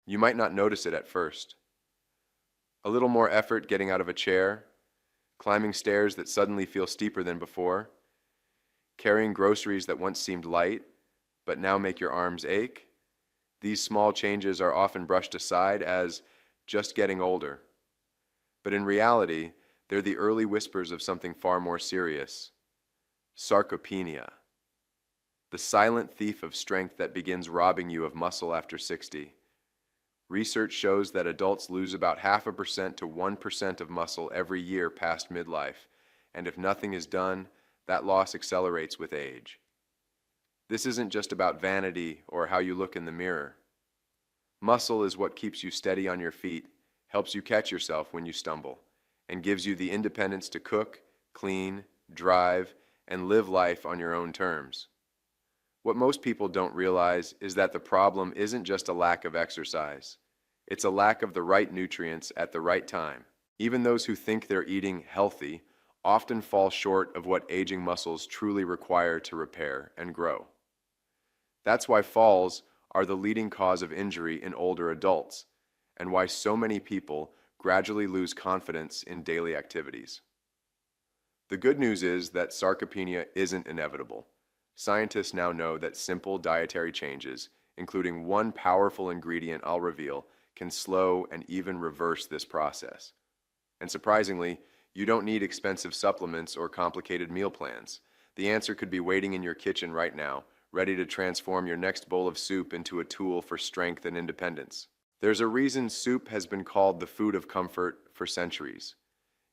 You might not notice it at first. A little more effort getting out of a chair, climbing stairs that suddenly feel steeper than before, carrying groceries that once seemed light but now make your arms ache. These small changes are often brushed aside as just getting older. But in reality, they're the early whispers of something far more serious: sarcopenia, the silent thief of strength that begins robbing you of muscle after 60. Research shows that adults lose about 0.5% to 1% of muscle every year past midlife, and if nothing is done, that loss accelerates with age. This isn't just about vanity or how you look in the mirror. Muscle is what keeps you steady on your feet, helps you catch yourself when you stumble, and gives you the independence to cook, clean, drive, and live life on your own terms. What most people don't realize is that the problem isn't just a lack of exercise. It's a lack of the right nutrients at the right time. Even those who think they're eating healthy often fall short of what aging muscles truly require to repair and grow. That's why falls are the leading cause of injury in older adults, and why so many people gradually lose confidence in daily activities. The good news is that sarcopenia isn't inevitable. Scientists now know that simple dietary changes, including one powerful ingredient I'll reveal, can slow and even reverse this process. And surprisingly, you don't need expensive supplements or complicated meal plans. The answer could be waiting in your kitchen right now, ready to transform your next bowl of soup into a tool for strength and independence. There's a reason soup has been called the food of comfort for centuries.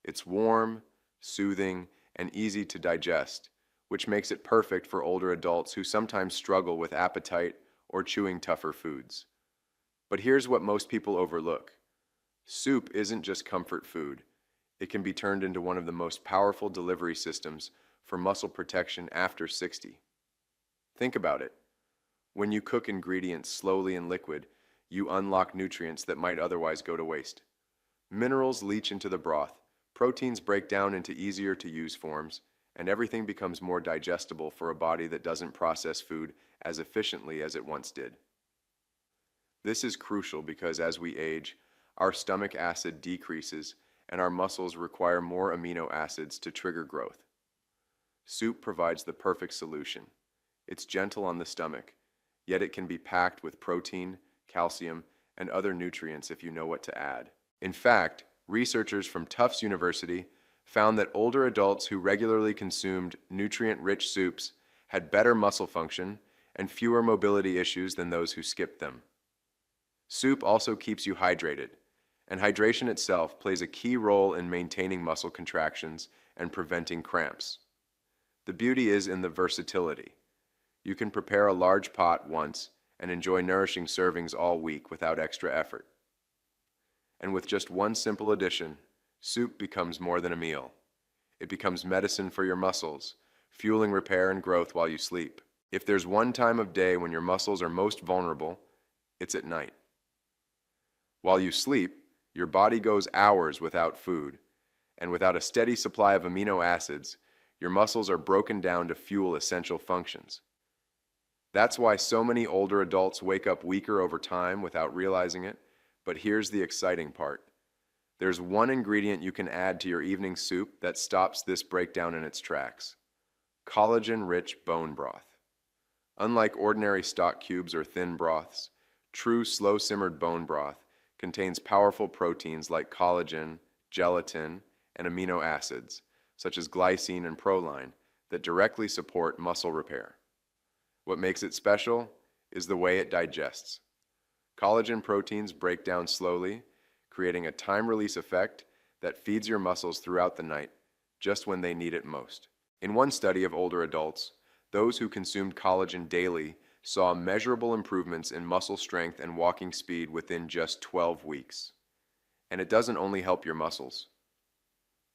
It's warm, soothing, and easy to digest, which makes it perfect for older adults who sometimes struggle with appetite or chewing tougher foods. But here's what most people overlook. Soup isn't just comfort food. It can be turned into one of the most powerful delivery systems for muscle protection after 60. Think about it. When you cook ingredients slowly in liquid, you unlock nutrients that might otherwise go to waste. Minerals leach into the broth, proteins break down into easier to use forms, and everything becomes more digestible for a body that doesn't process food as efficiently as it once did. This is crucial because as we age, our stomach acid decreases and our muscles require more amino acids to trigger growth. Soup provides the perfect solution. It's gentle on the stomach, yet it can be packed with protein, calcium, and other nutrients if you know what to add. In fact, researchers from Tufts University found that older adults who regularly consumed nutrient-rich soups had better muscle function and fewer mobility issues than those who skipped them. Soup also keeps you hydrated, and hydration itself plays a key role in maintaining muscle contractions and preventing cramps. The beauty is in the versatility. You can prepare a large pot once and enjoy nourishing servings all week without extra effort. And with just one simple addition, soup becomes more than a meal. It becomes medicine for your muscles, fueling repair and growth while you sleep. If there's one time of day when your muscles are most vulnerable, it's at night. While you sleep, your body goes hours without food, and without a steady supply of amino acids, your muscles are broken down to fuel essential functions. That's why so many older adults wake up weaker over time without realizing it, but here's the exciting part. There's one ingredient you can add to your evening soup that stops this breakdown in its tracks: collagen-rich bone broth. Unlike ordinary stock cubes or thin broths, true slow-simmered bone broth contains powerful proteins like collagen, gelatin, and amino acids, such as glycine and proline, that directly support muscle repair. What makes it special is the way it digests. Collagen proteins break down slowly, creating a time-release effect that feeds your muscles throughout the night, just when they need it most. In one study of older adults, those who consumed collagen daily saw measurable improvements in muscle strength and walking speed within just 12 weeks. And it doesn't only help your muscles.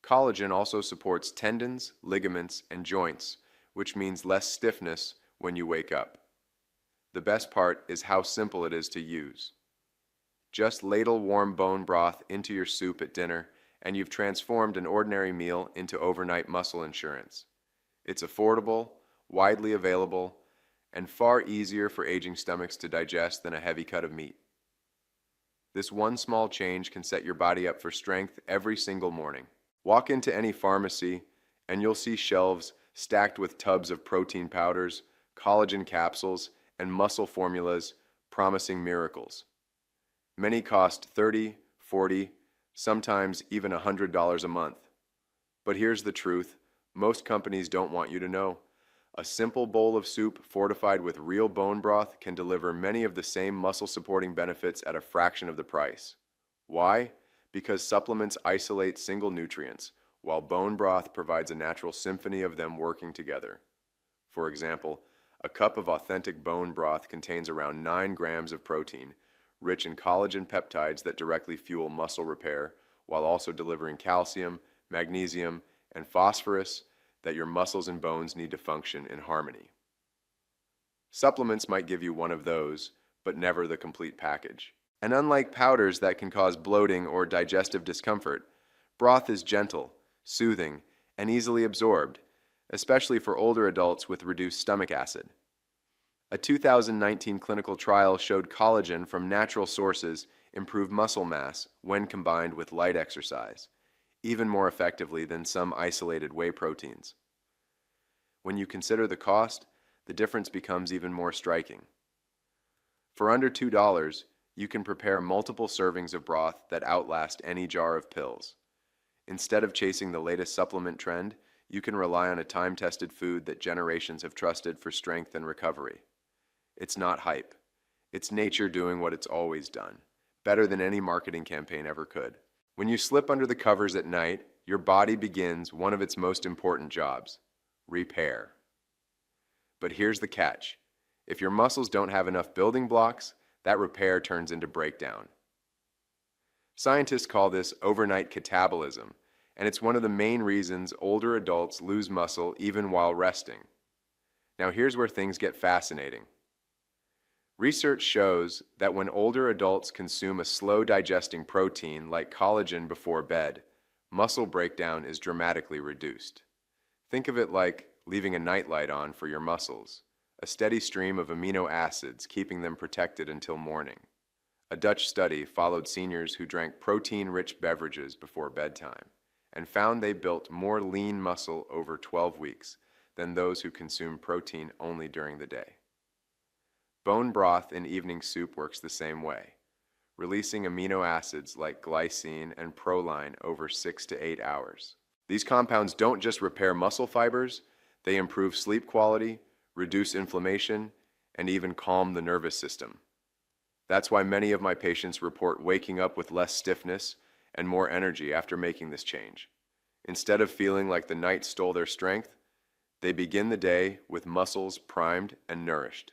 Collagen also supports tendons, ligaments, and joints, which means less stiffness when you wake up. The best part is how simple it is to use. Just ladle warm bone broth into your soup at dinner, and you've transformed an ordinary meal into overnight muscle insurance. It's affordable, widely available, and far easier for aging stomachs to digest than a heavy cut of meat. This one small change can set your body up for strength every single morning. Walk into any pharmacy, and you'll see shelves stacked with tubs of protein powders, collagen capsules, and muscle formulas promising miracles. Many cost $30, $40, sometimes even $100 a month. But here's the truth: most companies don't want you to know. A simple bowl of soup fortified with real bone broth can deliver many of the same muscle-supporting benefits at a fraction of the price. Why? Because supplements isolate single nutrients, while bone broth provides a natural symphony of them working together. For example, a cup of authentic bone broth contains around 9 grams of protein, rich in collagen peptides that directly fuel muscle repair, while also delivering calcium, magnesium, and phosphorus that your muscles and bones need to function in harmony. Supplements might give you one of those, but never the complete package. And unlike powders that can cause bloating or digestive discomfort, broth is gentle, soothing, and easily absorbed, especially for older adults with reduced stomach acid. A 2019 clinical trial showed collagen from natural sources improved muscle mass when combined with light exercise, even more effectively than some isolated whey proteins. When you consider the cost, the difference becomes even more striking. For under $2, you can prepare multiple servings of broth that outlast any jar of pills. Instead of chasing the latest supplement trend, you can rely on a time-tested food that generations have trusted for strength and recovery. It's not hype. It's nature doing what it's always done, better than any marketing campaign ever could. When you slip under the covers at night, your body begins one of its most important jobs: repair. But here's the catch: if your muscles don't have enough building blocks, that repair turns into breakdown. Scientists call this overnight catabolism, and it's one of the main reasons older adults lose muscle even while resting. Now here's where things get fascinating. Research shows that when older adults consume a slow-digesting protein like collagen before bed, muscle breakdown is dramatically reduced. Think of it like leaving a nightlight on for your muscles, a steady stream of amino acids keeping them protected until morning. A Dutch study followed seniors who drank protein-rich beverages before bedtime and found they built more lean muscle over 12 weeks than those who consumed protein only during the day. Bone broth in evening soup works the same way, releasing amino acids like glycine and proline over 6 to 8 hours. These compounds don't just repair muscle fibers, they improve sleep quality, reduce inflammation, and even calm the nervous system. That's why many of my patients report waking up with less stiffness and more energy after making this change. Instead of feeling like the night stole their strength, they begin the day with muscles primed and nourished.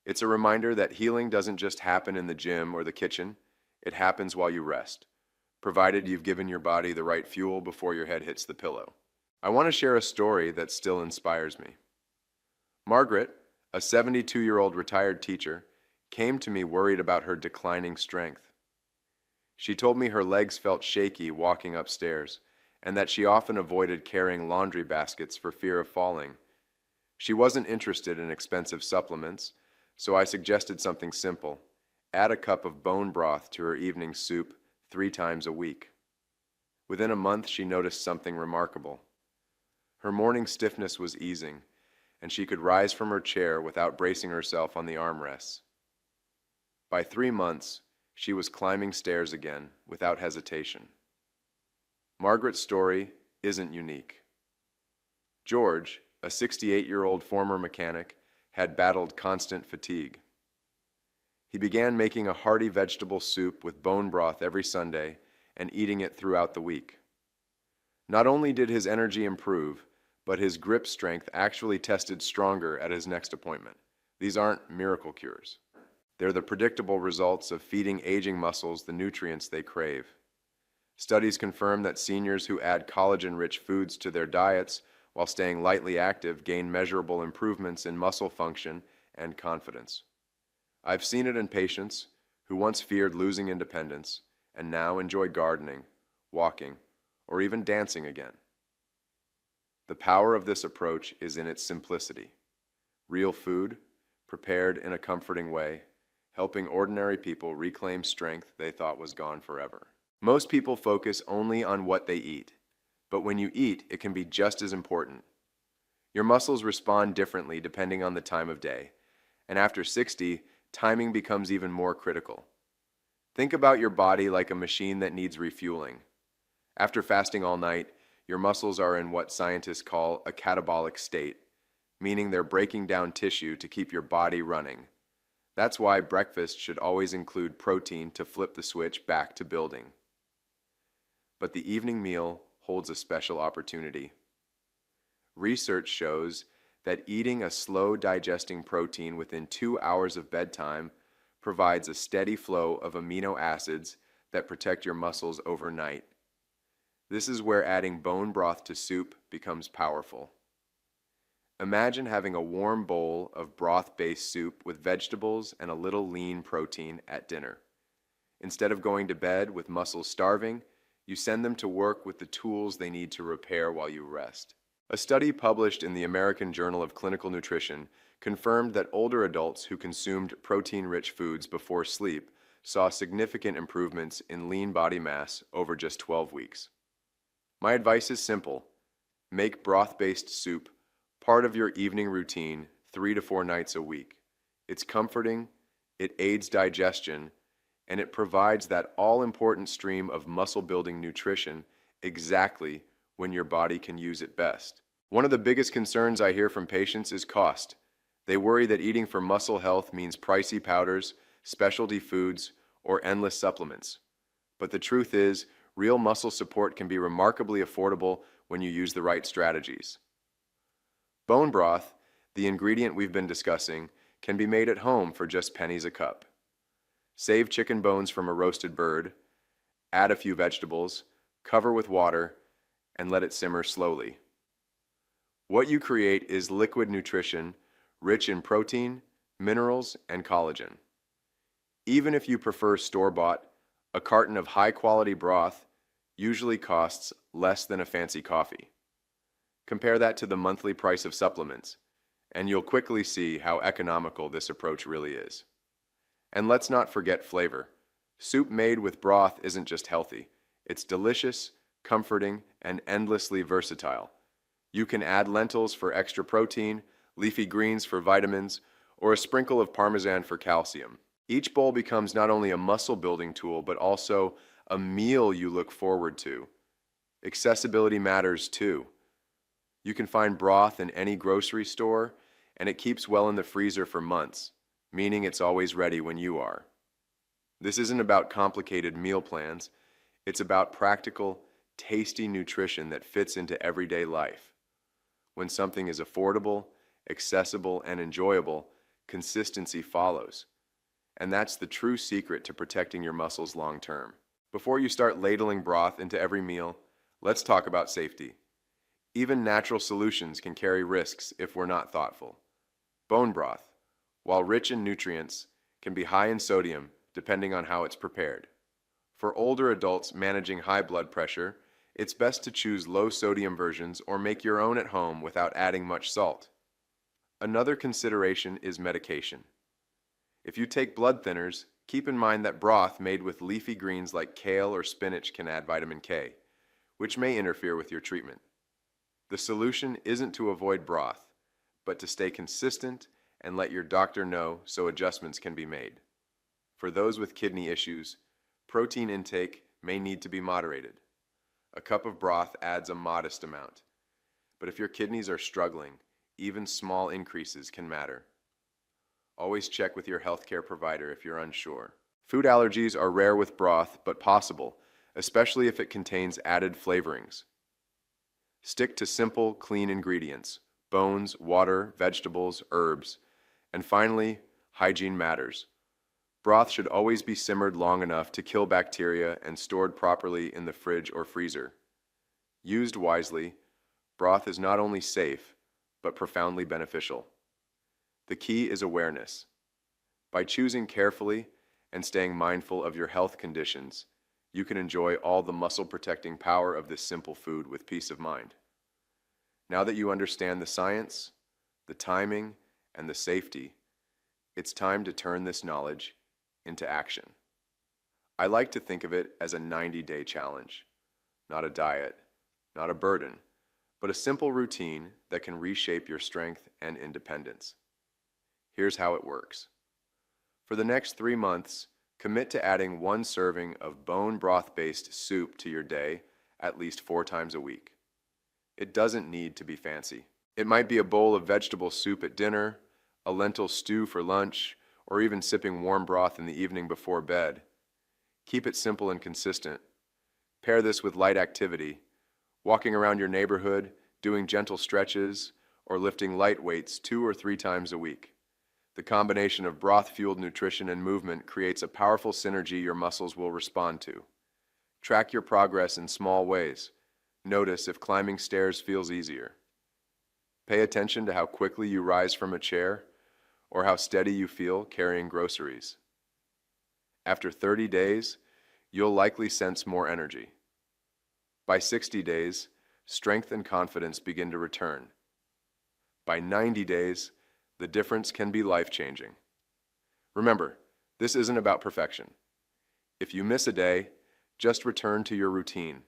It's a reminder that healing doesn't just happen in the gym or the kitchen, it happens while you rest, provided you've given your body the right fuel before your head hits the pillow. I want to share a story that still inspires me. Margaret, a 72-year-old retired teacher, came to me worried about her declining strength. She told me her legs felt shaky walking upstairs, and that she often avoided carrying laundry baskets for fear of falling. She wasn't interested in expensive supplements, so I suggested something simple: add a cup of bone broth to her evening soup 3 times a week. Within a month, she noticed something remarkable. Her morning stiffness was easing, and she could rise from her chair without bracing herself on the armrests. By 3 months, she was climbing stairs again without hesitation. Margaret's story isn't unique. George, a 68-year-old former mechanic, had battled constant fatigue. He began making a hearty vegetable soup with bone broth every Sunday and eating it throughout the week. Not only did his energy improve, but his grip strength actually tested stronger at his next appointment. These aren't miracle cures. They're the predictable results of feeding aging muscles the nutrients they crave. Studies confirm that seniors who add collagen-rich foods to their diets while staying lightly active gain measurable improvements in muscle function and confidence. I've seen it in patients who once feared losing independence and now enjoy gardening, walking, or even dancing again. The power of this approach is in its simplicity. Real food, prepared in a comforting way, helping ordinary people reclaim strength they thought was gone forever. Most people focus only on what they eat, but when you eat, it can be just as important. Your muscles respond differently depending on the time of day, and after 60, timing becomes even more critical. Think about your body like a machine that needs refueling. After fasting all night, your muscles are in what scientists call a catabolic state, meaning they're breaking down tissue to keep your body running. That's why breakfast should always include protein to flip the switch back to building. But the evening meal holds a special opportunity. Research shows that eating a slow digesting protein within 2 hours of bedtime provides a steady flow of amino acids that protect your muscles overnight. This is where adding bone broth to soup becomes powerful. Imagine having a warm bowl of broth-based soup with vegetables and a little lean protein at dinner. Instead of going to bed with muscles starving, you send them to work with the tools they need to repair while you rest. A study published in the American Journal of Clinical Nutrition confirmed that older adults who consumed protein-rich foods before sleep saw significant improvements in lean body mass over just 12 weeks. My advice is simple. Make broth-based soup part of your evening routine 3 to 4 nights a week. It's comforting, it aids digestion, and it provides that all-important stream of muscle-building nutrition exactly when your body can use it best. One of the biggest concerns I hear from patients is cost. They worry that eating for muscle health means pricey powders, specialty foods, or endless supplements. But the truth is, real muscle support can be remarkably affordable when you use the right strategies. Bone broth, the ingredient we've been discussing, can be made at home for just pennies a cup. Save chicken bones from a roasted bird, add a few vegetables, cover with water, and let it simmer slowly. What you create is liquid nutrition rich in protein, minerals, and collagen. Even if you prefer store-bought, a carton of high-quality broth usually costs less than a fancy coffee. Compare that to the monthly price of supplements, and you'll quickly see how economical this approach really is. And let's not forget flavor. Soup made with broth isn't just healthy. It's delicious, comforting, and endlessly versatile. You can add lentils for extra protein, leafy greens for vitamins, or a sprinkle of parmesan for calcium. Each bowl becomes not only a muscle-building tool, but also a meal you look forward to. Accessibility matters too. You can find broth in any grocery store, and it keeps well in the freezer for months, meaning it's always ready when you are. This isn't about complicated meal plans. It's about practical, tasty nutrition that fits into everyday life. When something is affordable, accessible, and enjoyable, consistency follows. And that's the true secret to protecting your muscles long term. Before you start ladling broth into every meal, let's talk about safety. Even natural solutions can carry risks if we're not thoughtful. Bone broth, while rich in nutrients, can be high in sodium depending on how it's prepared. For older adults managing high blood pressure, it's best to choose low-sodium versions or make your own at home without adding much salt. Another consideration is medication. If you take blood thinners, keep in mind that broth made with leafy greens like kale or spinach can add vitamin K, which may interfere with your treatment. The solution isn't to avoid broth, but to stay consistent and let your doctor know so adjustments can be made. For those with kidney issues, protein intake may need to be moderated. A cup of broth adds a modest amount. But if your kidneys are struggling, even small increases can matter. Always check with your healthcare provider if you're unsure. Food allergies are rare with broth, but possible, especially if it contains added flavorings. Stick to simple, clean ingredients: bones, water, vegetables, herbs. And finally, hygiene matters. Broth should always be simmered long enough to kill bacteria and stored properly in the fridge or freezer. Used wisely, broth is not only safe, but profoundly beneficial. The key is awareness. By choosing carefully and staying mindful of your health conditions, you can enjoy all the muscle-protecting power of this simple food with peace of mind. Now that you understand the science, the timing, and the safety, it's time to turn this knowledge into action. I like to think of it as a 90-day challenge, not a diet, not a burden, but a simple routine that can reshape your strength and independence. Here's how it works. For the next 3 months, commit to adding 1 serving of bone broth-based soup to your day at least 4 times a week. It doesn't need to be fancy. It might be a bowl of vegetable soup at dinner, a lentil stew for lunch, or even sipping warm broth in the evening before bed. Keep it simple and consistent. Pair this with light activity, walking around your neighborhood, doing gentle stretches, or lifting light weights 2 or 3 times a week. The combination of broth-fueled nutrition and movement creates a powerful synergy your muscles will respond to. Track your progress in small ways. Notice if climbing stairs feels easier. Pay attention to how quickly you rise from a chair or how steady you feel carrying groceries. After 30 days, you'll likely sense more energy. By 60 days, strength and confidence begin to return. By 90 days, the difference can be life-changing. Remember, this isn't about perfection. If you miss a day, just return to your routine.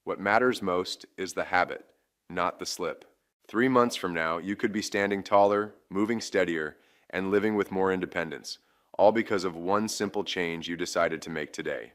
What matters most is the habit, not the slip. 3 months from now, you could be standing taller, moving steadier, and living with more independence, all because of one simple change you decided to make today.